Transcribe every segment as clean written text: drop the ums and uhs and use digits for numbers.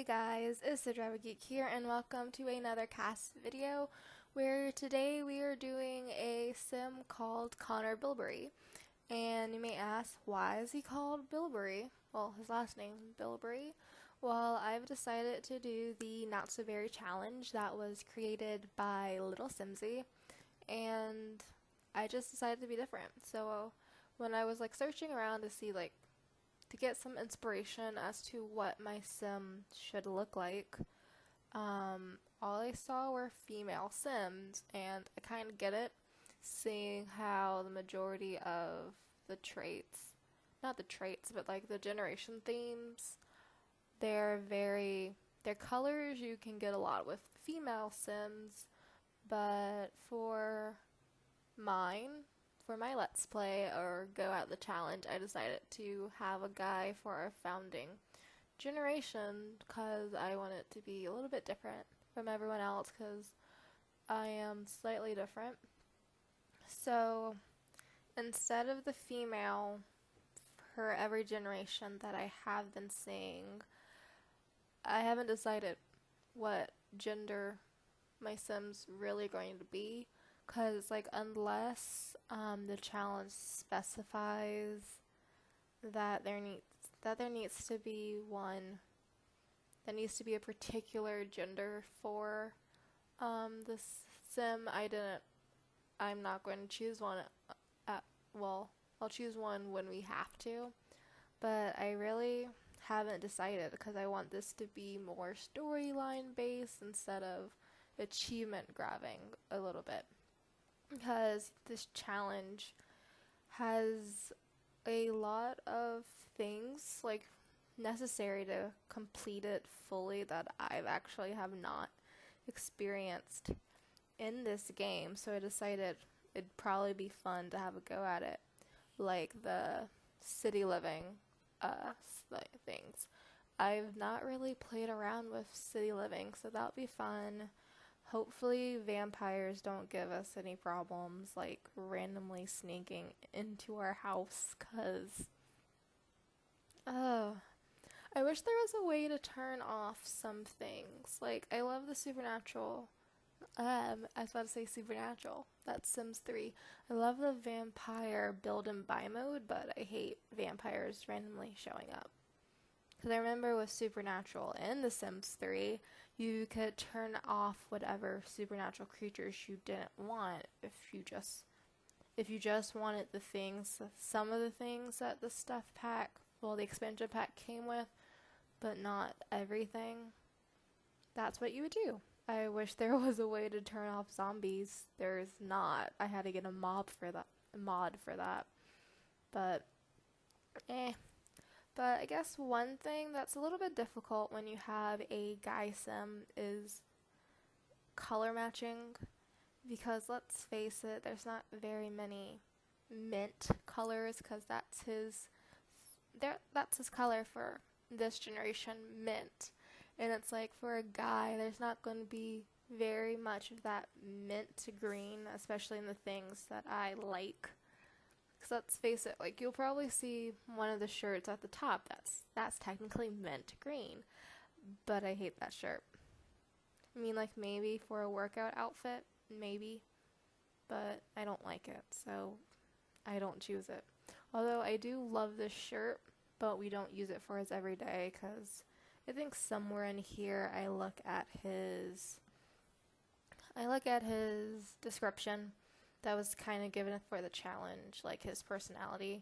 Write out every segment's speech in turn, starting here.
Hey guys, it's the Drabble Geek here, and welcome to another CAS video, where today we are doing a sim called Connor Bilberry. And you may ask, why is he called Bilberry? Well, his last name, Bilberry. Well, I've decided to do the Not So Very challenge that was created by Little Simsy, and I just decided to be different. So when I was searching around to see to get some inspiration as to what my sim should look like, all I saw were female sims, and I kind of get it, seeing how the majority of the traits, not the traits, but the generation themes, their colors you can get a lot with female sims, but for my Let's Play or go out the challenge, I decided to have a guy for our founding generation because I want it to be a little bit different from everyone else because I am slightly different. So instead of the female for every generation that I have been seeing, I haven't decided what gender my sim's really going to be. Because, unless the challenge specifies that there needs to be a particular gender for this sim, I'm not going to choose one I'll choose one when we have to, but I really haven't decided because I want this to be more storyline based instead of achievement grabbing a little bit. Because this challenge has a lot of things necessary to complete it fully that I've actually have not experienced in this game, so I decided it'd probably be fun to have a go at it, like the city living things. I've not really played around with city living, so that'll be fun. Hopefully vampires don't give us any problems randomly sneaking into our house, cause I wish there was a way to turn off some things. I love the supernatural. I was about to say supernatural. That's Sims 3. I love the vampire build and buy mode, but I hate vampires randomly showing up. Because I remember with Supernatural in The Sims 3, you could turn off whatever supernatural creatures you didn't want if you just wanted some of the things that the the expansion pack came with, but not everything. That's what you would do. I wish there was a way to turn off zombies. There's not. I had to get a mod for that. But But I guess one thing that's a little bit difficult when you have a guy sim is color matching, because let's face it, there's not very many mint colors, because that's his color for this generation, mint. And it's for a guy, there's not going to be very much of that mint green, especially in the things that I like. Because let's face it, you'll probably see one of the shirts at the top that's technically mint green, but I hate that shirt. I mean, maybe for a workout outfit, maybe, but I don't like it, so I don't choose it. Although I do love this shirt, but we don't use it for his everyday, because I think somewhere in here I look at his description that was kind of given for the challenge, his personality,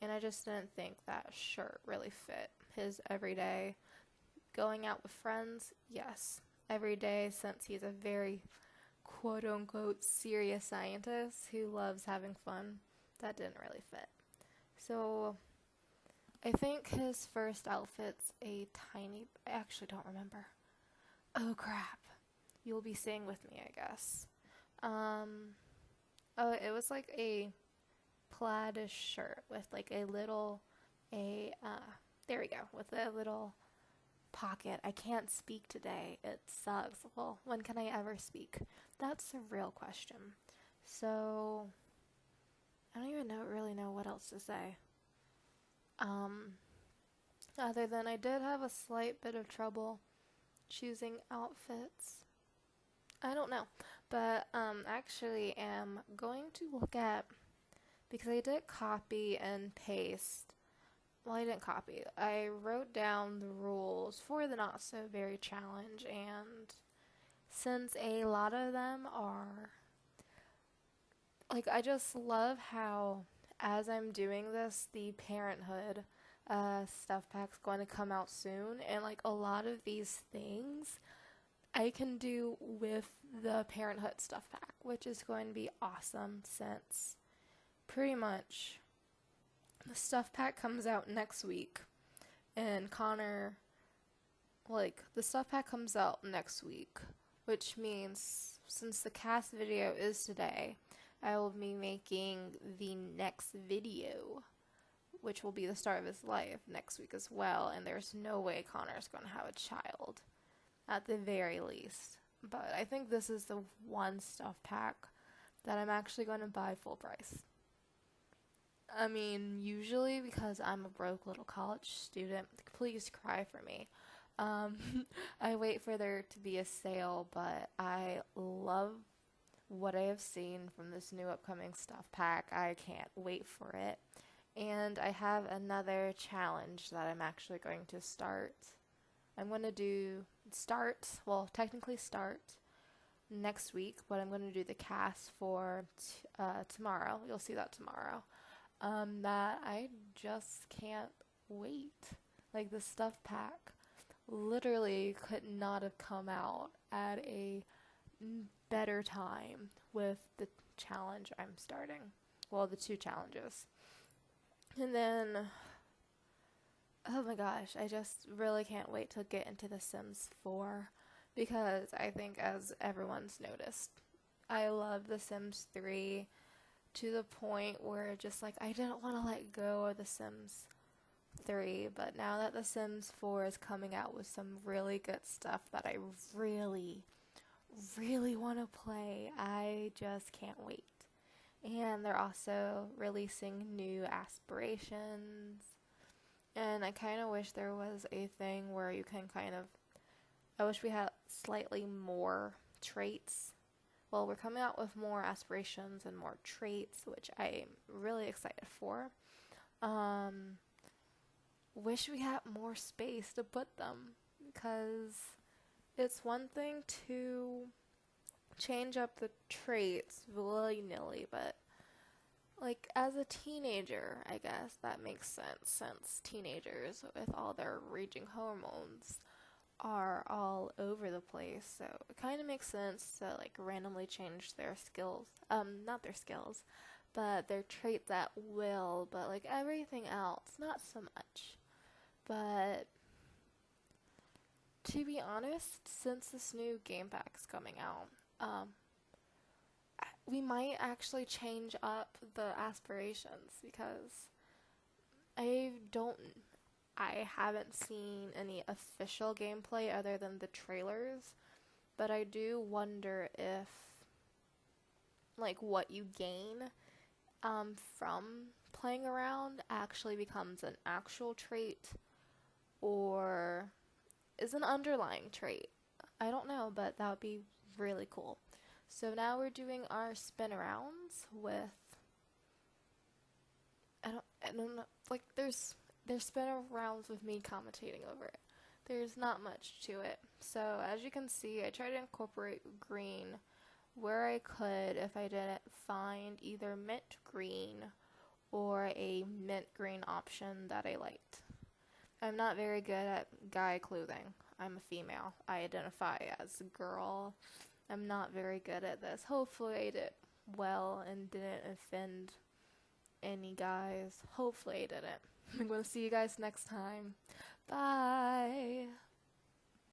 and I just didn't think that shirt really fit his everyday. Going out with friends, yes, every day, since he's a very quote-unquote serious scientist who loves having fun, that didn't really fit. So I think his first outfit's I actually don't remember. Oh crap. You'll be staying with me, I guess. Oh, it was a plaid-ish shirt with there we go, with a little pocket. I can't speak today. It sucks. Well, when can I ever speak? That's a real question. So, I don't even really know what else to say. Other than I did have a slight bit of trouble choosing outfits. I don't know, but actually am going to look at, because I did copy and paste. Well, I didn't copy. I wrote down the rules for the Not So Very challenge, and since a lot of them are, like, I just love how, as I'm doing this, the Parenthood stuff pack's going to come out soon, and, like, a lot of these things I can do with the Parenthood stuff pack, which is going to be awesome since pretty much the stuff pack comes out next week, and Connor, like, the stuff pack comes out next week, which means since the CAS video is today, I will be making the next video, which will be the start of his life, next week as well, and there's no way Connor's going to have a child, at the very least. But I think this is the one stuff pack that I'm actually going to buy full price. I mean, usually because I'm a broke little college student, please cry for me. I wait for there to be a sale, but I love what I have seen from this new upcoming stuff pack. I can't wait for it. And I have another challenge that I'm actually going to start. I'm going to technically start next week, but I'm going to do the CAS for tomorrow. You'll see that tomorrow. That I just can't wait. Like, the stuff pack literally could not have come out at a better time with the challenge I'm starting. Well, the 2 challenges. And then, oh my gosh, I just really can't wait to get into The Sims 4, because I think, as everyone's noticed, I love The Sims 3 to the point where just, like, I didn't want to let go of The Sims 3, but now that The Sims 4 is coming out with some really good stuff that I really, really want to play, I just can't wait. And they're also releasing new aspirations, and I kind of wish there was a thing where you can I wish we had slightly more traits. Well, we're coming out with more aspirations and more traits, which I'm really excited for. Wish we had more space to put them, because it's one thing to change up the traits willy-nilly, but, like, as a teenager, I guess that makes sense, since teenagers, with all their raging hormones, are all over the place, so it kind of makes sense to, like, randomly change their skills, not their skills, but their traits at will, but, like, everything else, not so much. But to be honest, since this new game pack is coming out, we might actually change up the aspirations, because I haven't seen any official gameplay other than the trailers, but I do wonder if, like, what you gain from playing around actually becomes an actual trait or is an underlying trait. I don't know, but that would be really cool. So now we're doing our spin arounds with, I don't know, like, there's spin arounds with me commentating over it. There's not much to it. So as you can see, I try to incorporate green where I could if I didn't find either mint green or a mint green option that I liked. I'm not very good at guy clothing. I'm a female. I identify as a girl. I'm not very good at this. Hopefully I did well and didn't offend any guys. Hopefully I didn't. I'm going to see you guys next time. Bye!